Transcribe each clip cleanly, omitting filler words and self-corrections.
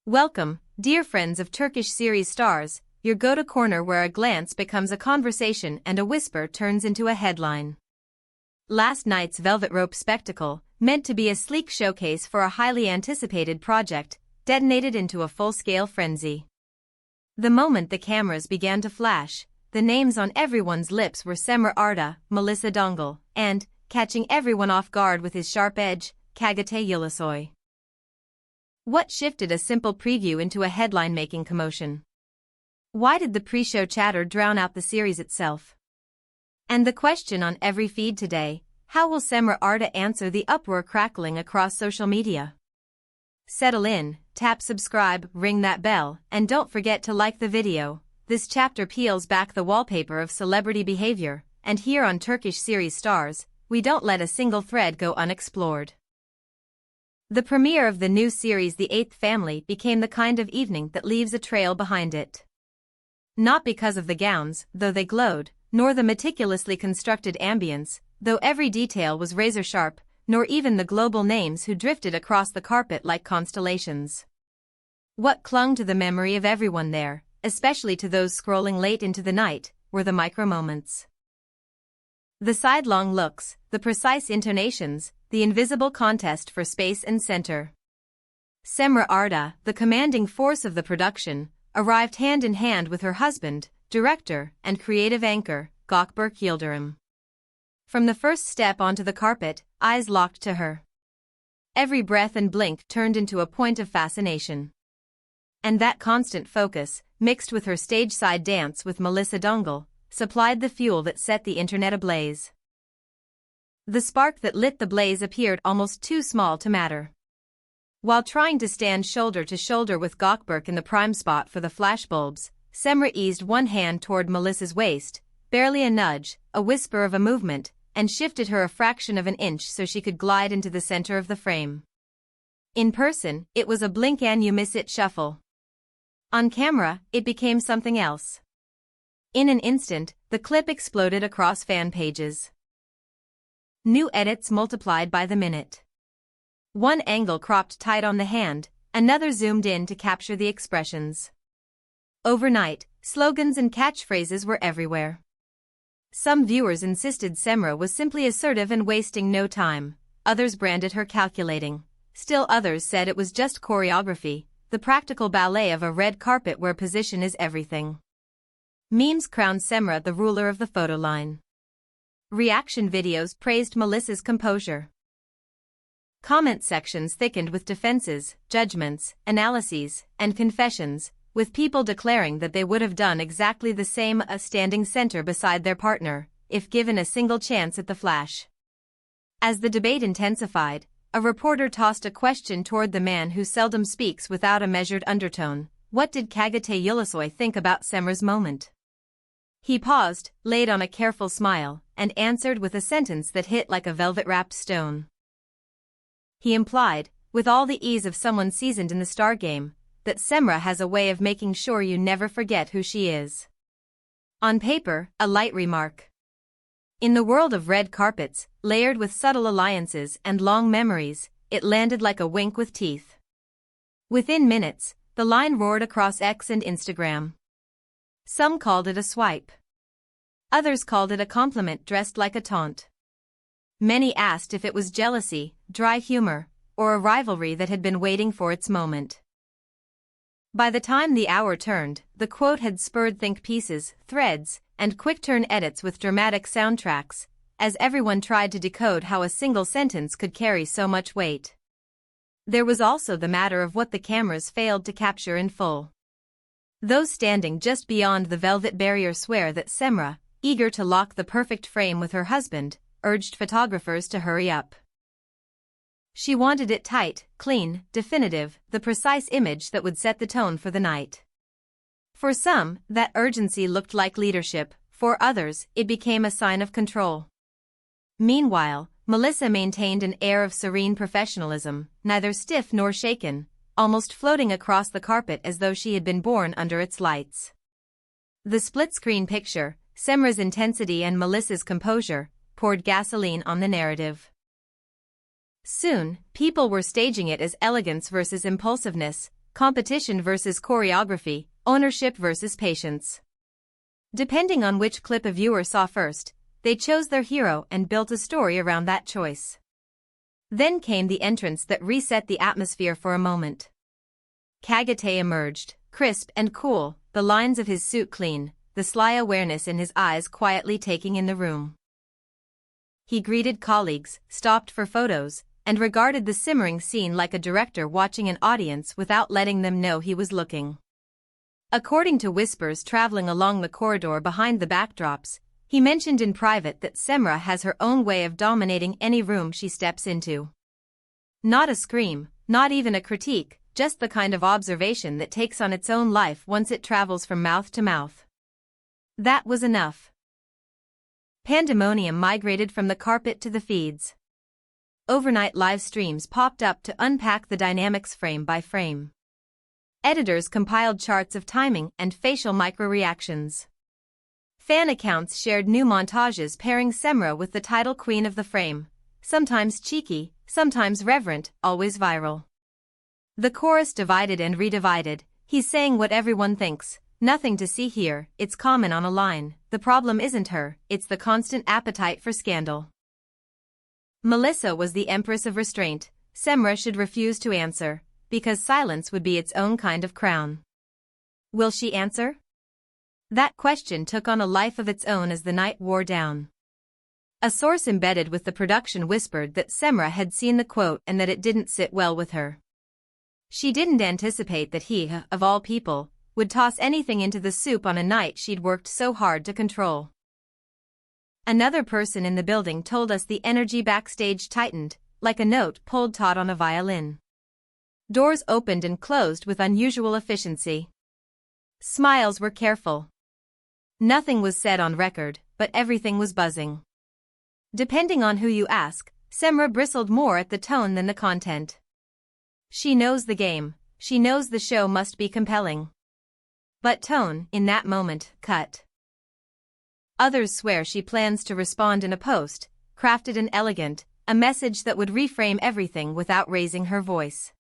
Welcome, dear friends of Turkish series stars, your go-to corner where a glance becomes a conversation and a whisper turns into a headline. Last night's velvet rope spectacle, meant to be a sleek showcase for a highly anticipated project, detonated into a full-scale frenzy. The moment the cameras began to flash, the names on everyone's lips were Cemre Arda, Melisa Dongal, and, catching everyone off guard with his sharp edge, Gökberk Ulusoy. What shifted a simple preview into a headline-making commotion? Why did the pre-show chatter drown out the series itself? And the question on every feed today, how will Cemre Arda answer the uproar crackling across social media? Settle in, tap subscribe, ring that bell, and don't forget to like the video. This chapter peels back the wallpaper of celebrity behavior, and here on Turkish series stars, we don't let a single thread go unexplored. The premiere of the new series The Eighth Family became the kind of evening that leaves a trail behind it. Not because of the gowns, though they glowed, nor the meticulously constructed ambience, though every detail was razor-sharp, nor even the global names who drifted across the carpet like constellations. What clung to the memory of everyone there, especially to those scrolling late into the night, were the micro-moments. The sidelong looks, the precise intonations, the invisible contest for space and center. Cemre Arda, the commanding force of the production, arrived hand in hand with her husband, director, and creative anchor, Gökberk. From the first step onto the carpet, eyes locked to her. Every breath and blink turned into a point of fascination. And that constant focus, mixed with her stage-side dance with Melisa Dongal, supplied the fuel that set the internet ablaze. The spark that lit the blaze appeared almost too small to matter. While trying to stand shoulder to shoulder with Gökberk in the prime spot for the flashbulbs, Cemre eased one hand toward Melissa's waist, barely a nudge, a whisper of a movement, and shifted her a fraction of an inch so she could glide into the center of the frame. In person, it was a blink-and-you-miss-it shuffle. On camera, it became something else. In an instant, the clip exploded across fan pages. New edits multiplied by the minute. One angle cropped tight on the hand, another zoomed in to capture the expressions. Overnight, slogans and catchphrases were everywhere. Some viewers insisted Cemre was simply assertive and wasting no time, others branded her calculating. Still others said it was just choreography, the practical ballet of a red carpet where position is everything. Memes crowned Cemre the ruler of the photo line. Reaction videos praised Melissa's composure. Comment sections thickened with defenses, judgments, analyses, and confessions, with people declaring that they would have done exactly the same, standing center beside their partner, if given a single chance at the flash. As the debate intensified, a reporter tossed a question toward the man who seldom speaks without a measured undertone. What did Gökberk Ulusoy think about Cemre's moment? He paused, laid on a careful smile, and answered with a sentence that hit like a velvet-wrapped stone. He implied, with all the ease of someone seasoned in the star game, that Cemre has a way of making sure you never forget who she is. On paper, a light remark. In the world of red carpets, layered with subtle alliances and long memories, it landed like a wink with teeth. Within minutes, the line roared across X and Instagram. Some called it a swipe. Others called it a compliment dressed like a taunt. Many asked if it was jealousy, dry humor, or a rivalry that had been waiting for its moment. By the time the hour turned, the quote had spurred think pieces, threads, and quick-turn edits with dramatic soundtracks, as everyone tried to decode how a single sentence could carry so much weight. There was also the matter of what the cameras failed to capture in full. Those standing just beyond the velvet barrier swear that Cemre, eager to lock the perfect frame with her husband, urged photographers to hurry up. She wanted it tight, clean, definitive, the precise image that would set the tone for the night. For some, that urgency looked like leadership, for others, it became a sign of control. Meanwhile, Melissa maintained an air of serene professionalism, neither stiff nor shaken, almost floating across the carpet as though she had been born under its lights. The split-screen picture, Cemre's intensity and Melissa's composure, poured gasoline on the narrative. Soon, people were staging it as elegance versus impulsiveness, competition versus choreography, ownership versus patience. Depending on which clip a viewer saw first, they chose their hero and built a story around that choice. Then came the entrance that reset the atmosphere for a moment. Kagate emerged, crisp and cool, the lines of his suit clean, the sly awareness in his eyes quietly taking in the room. He greeted colleagues, stopped for photos, and regarded the simmering scene like a director watching an audience without letting them know he was looking. According to whispers traveling along the corridor behind the backdrops, he mentioned in private that Cemre has her own way of dominating any room she steps into. Not a scream, not even a critique, just the kind of observation that takes on its own life once it travels from mouth to mouth. That was enough. Pandemonium migrated from the carpet to the feeds. Overnight live streams popped up to unpack the dynamics frame by frame. Editors compiled charts of timing and facial micro-reactions. Fan accounts shared new montages pairing Cemre with the title queen of the frame, sometimes cheeky, sometimes reverent, always viral. The chorus divided and redivided, he's saying what everyone thinks, nothing to see here, it's common on a line, the problem isn't her, it's the constant appetite for scandal. Melissa was the empress of restraint, Cemre should refuse to answer, because silence would be its own kind of crown. Will she answer? That question took on a life of its own as the night wore down. A source embedded with the production whispered that Cemre had seen the quote and that it didn't sit well with her. She didn't anticipate that he, of all people, would toss anything into the soup on a night she'd worked so hard to control. Another person in the building told us the energy backstage tightened, like a note pulled taut on a violin. Doors opened and closed with unusual efficiency. Smiles were careful. Nothing was said on record, but everything was buzzing. Depending on who you ask, Cemre bristled more at the tone than the content. She knows the game, she knows the show must be compelling. But tone, in that moment, cut. Others swear she plans to respond in a post, crafted and elegant, a message that would reframe everything without raising her voice.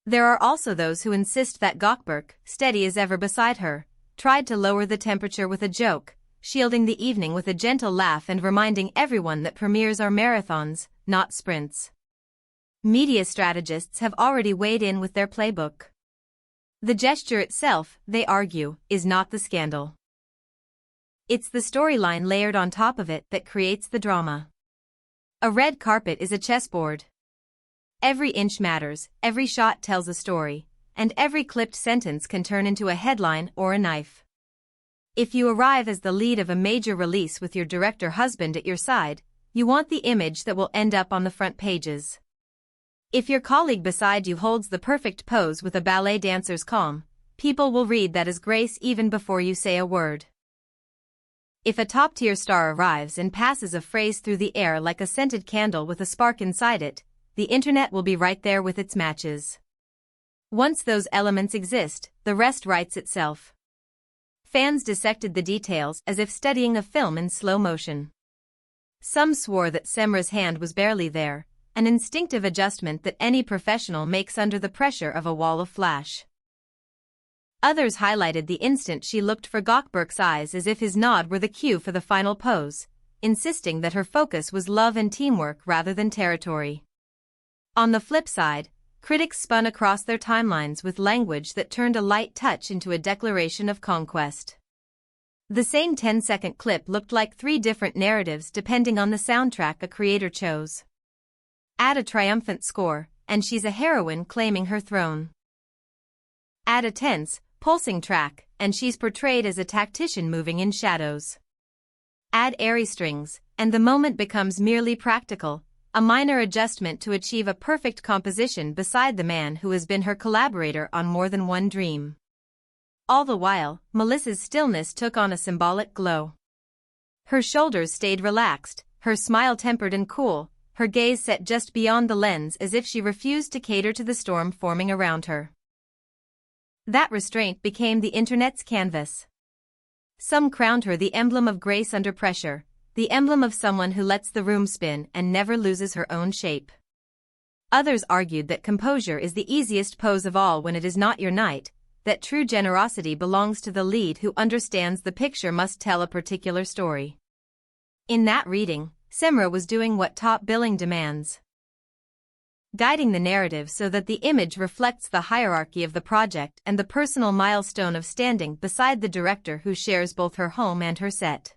There are also those who insist that Gökberk, steady as ever beside her, tried to lower the temperature with a joke, shielding the evening with a gentle laugh and reminding everyone that premieres are marathons, not sprints. Media strategists have already weighed in with their playbook. The gesture itself, they argue, is not the scandal. It's the storyline layered on top of it that creates the drama. A red carpet is a chessboard. Every inch matters, every shot tells a story, and every clipped sentence can turn into a headline or a knife. If you arrive as the lead of a major release with your director husband at your side, you want the image that will end up on the front pages. If your colleague beside you holds the perfect pose with a ballet dancer's calm, people will read that as grace even before you say a word. If a top-tier star arrives and passes a phrase through the air like a scented candle with a spark inside it, the internet will be right there with its matches. Once those elements exist, the rest writes itself. Fans dissected the details as if studying a film in slow motion. Some swore that Cemre's hand was barely there, an instinctive adjustment that any professional makes under the pressure of a wall of flash. Others highlighted the instant she looked for Gökberk's eyes as if his nod were the cue for the final pose, insisting that her focus was love and teamwork rather than territory. On the flip side, critics spun across their timelines with language that turned a light touch into a declaration of conquest. The same 10-second clip looked like 3 different narratives depending on the soundtrack a creator chose. Add a triumphant score, and she's a heroine claiming her throne. Add a tense, pulsing track, and she's portrayed as a tactician moving in shadows. Add airy strings, and the moment becomes merely practical, a minor adjustment to achieve a perfect composition beside the man who has been her collaborator on more than one dream. All the while, Melissa's stillness took on a symbolic glow. Her shoulders stayed relaxed, her smile tempered and cool, her gaze set just beyond the lens as if she refused to cater to the storm forming around her. That restraint became the internet's canvas. Some crowned her the emblem of grace under pressure, the emblem of someone who lets the room spin and never loses her own shape. Others argued that composure is the easiest pose of all when it is not your night, that true generosity belongs to the lead who understands the picture must tell a particular story. In that reading, Cemre was doing what top billing demands, guiding the narrative so that the image reflects the hierarchy of the project and the personal milestone of standing beside the director who shares both her home and her set.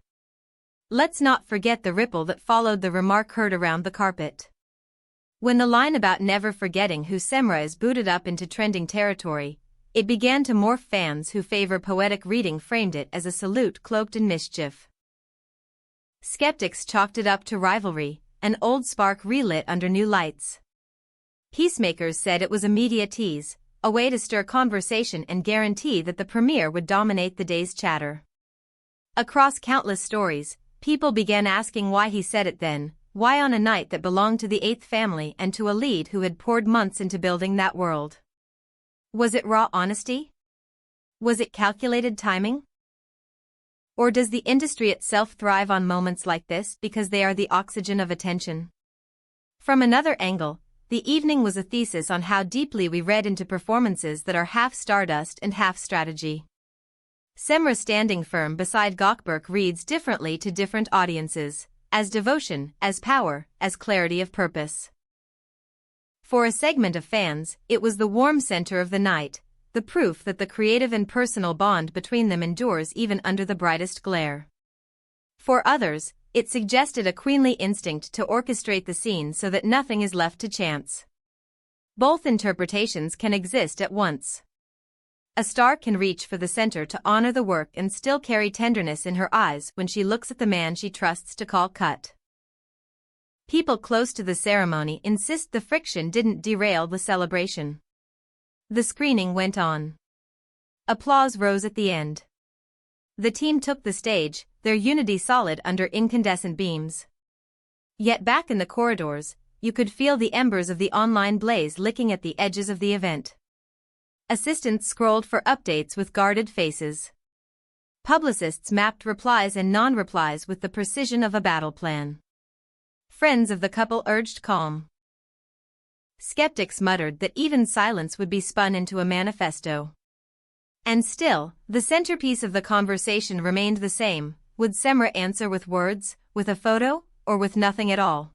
Let's not forget the ripple that followed the remark heard around the carpet. When the line about never forgetting who Cemre is booted up into trending territory, it began to morph. Fans who favor poetic reading framed it as a salute cloaked in mischief. Skeptics chalked it up to rivalry, an old spark relit under new lights. Peacemakers said it was a media tease, a way to stir conversation and guarantee that the premiere would dominate the day's chatter. Across countless stories, people began asking why he said it then, why on a night that belonged to the eighth family and to a lead who had poured months into building that world. Was it raw honesty? Was it calculated timing? Or does the industry itself thrive on moments like this because they are the oxygen of attention? From another angle, the evening was a thesis on how deeply we read into performances that are half stardust and half strategy. Cemre standing firm beside Gökberk reads differently to different audiences, as devotion, as power, as clarity of purpose. For a segment of fans, it was the warm center of the night, the proof that the creative and personal bond between them endures even under the brightest glare. For others, it suggested a queenly instinct to orchestrate the scene so that nothing is left to chance. Both interpretations can exist at once. A star can reach for the center to honor the work and still carry tenderness in her eyes when she looks at the man she trusts to call cut. People close to the ceremony insist the friction didn't derail the celebration. The screening went on. Applause rose at the end. The team took the stage, their unity solid under incandescent beams. Yet back in the corridors, you could feel the embers of the online blaze licking at the edges of the event. Assistants scrolled for updates with guarded faces. Publicists mapped replies and non-replies with the precision of a battle plan. Friends of the couple urged calm. Skeptics muttered that even silence would be spun into a manifesto. And still, the centerpiece of the conversation remained the same. Would Cemre answer with words, with a photo, or with nothing at all?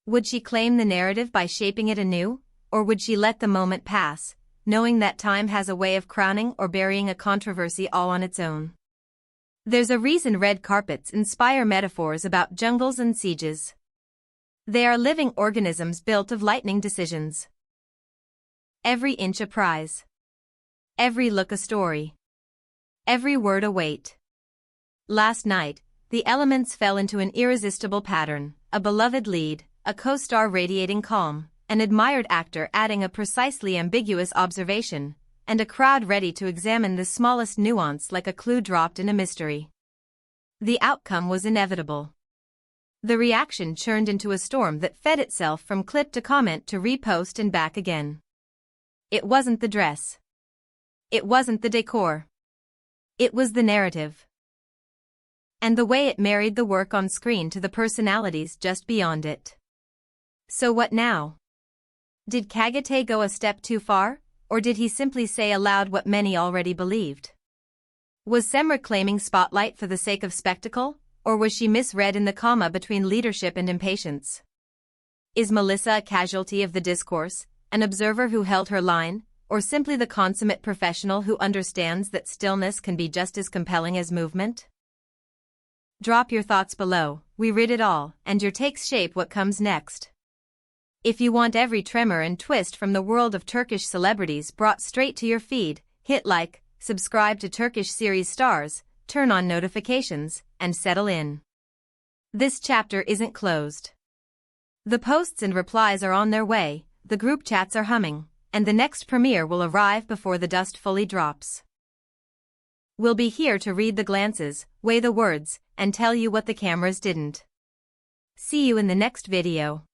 Would she claim the narrative by shaping it anew, or would she let the moment pass, knowing that time has a way of crowning or burying a controversy all on its own? There's a reason red carpets inspire metaphors about jungles and sieges. They are living organisms built of lightning decisions. Every inch a prize. Every look a story. Every word a weight. Last night, the elements fell into an irresistible pattern, a beloved lead, a co-star radiating calm, an admired actor adding a precisely ambiguous observation, and a crowd ready to examine the smallest nuance like a clue dropped in a mystery. The outcome was inevitable. The reaction churned into a storm that fed itself from clip to comment to repost and back again. It wasn't the dress. It wasn't the decor. It was the narrative. And the way it married the work on screen to the personalities just beyond it. So what now? Did Kagate go a step too far, or did he simply say aloud what many already believed? Was Cemre claiming spotlight for the sake of spectacle, or was she misread in the comma between leadership and impatience? Is Melissa a casualty of the discourse, an observer who held her line, or simply the consummate professional who understands that stillness can be just as compelling as movement? Drop your thoughts below, we read it all, and your takes shape what comes next. If you want every tremor and twist from the world of Turkish celebrities brought straight to your feed, hit like, subscribe to Turkish series stars, turn on notifications, and settle in. This chapter isn't closed. The posts and replies are on their way, the group chats are humming, and the next premiere will arrive before the dust fully drops. We'll be here to read the glances, weigh the words, and tell you what the cameras didn't. See you in the next video.